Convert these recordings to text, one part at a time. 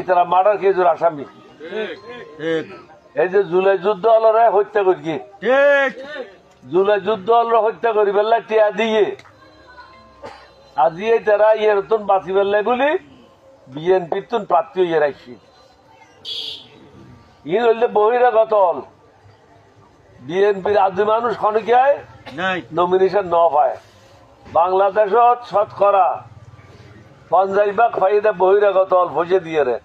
ইতারা মার্ডার কেজুর আসামি এই যে জুলাই যুদ্ধ হলরে হত্যা করি জুলাই যুদ্ধ হলরে হত্যা করি বেলা টিয়া দিয়ে আজি তারা ইয়ে নতুন বাঁচি বেলাই বলি বিএনপির তুন প্রার্থী হয়ে রাখছি ই হইলে বহিরাগত হল বিএনপির আদি মানুষ খনিকায় নমিনেশন ন পায় বাংলাদেশত শতকরা 50% ফাইদা বহিরাগত হল ফসে দিয়ে রে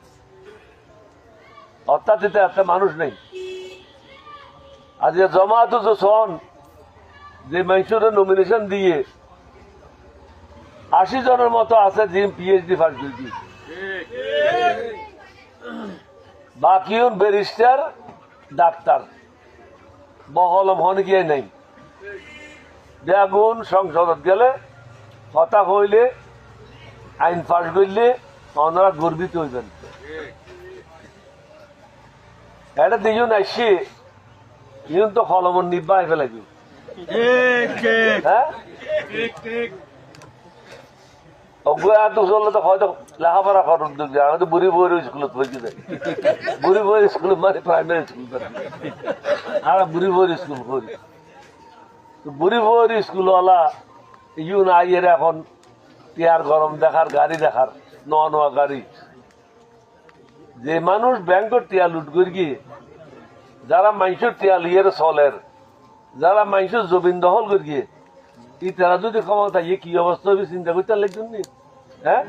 অর্থাৎ এতে একটা মানুষ নেই আজ জমাত সন যে মানুষের নমিনেশন দিয়ে 80 জনের মতো আছে যে পিএইচডি ফার্স্ট ডিগ্রি বাকি ব্যারিস্টার ডাক্তার বহলম হন গিয়ে নেই বেগুন সংসদত গেলে কথা হইলে আইন পাশ করলে ওনারা গর্বিত হইবেন এটা দুজন আসছে ইউন তো ফলমন নিব্বা হয়ে ফেলে হ্যাঁ এত চললে তো হয়তো লেখাপড়া করার উদ্যোগ যায় হয়তো বুড়ি বইয়ের স্কুলত পড়তে যায় বুড়ি বইয়ের স্কুল মানে প্রাইমারি স্কুল আর বুড়ি বইয়ের স্কুল করি বুড়ি বইয়ের স্কুলওয়ালা ইউন আইয়ের এখন টিয়ার গরম দেখার গাড়ি দেখার নোয়া গাড়ি যে মানুষ ব্যাংকের টিয়া লুট করি গিয়ে যারা মানুষের টিয়া লিয়ের চলের যারা মানুষের জমিন দখল করি গিয়ে তারা যদি ক্ষমতা ইয়ে কি অবস্থা হবে চিন্তা করতে লাগছেন নি হ্যাঁ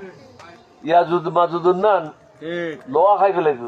ইয়া যুদ্ধ মাজুদুর নান লোয়া খাই ফেলাইব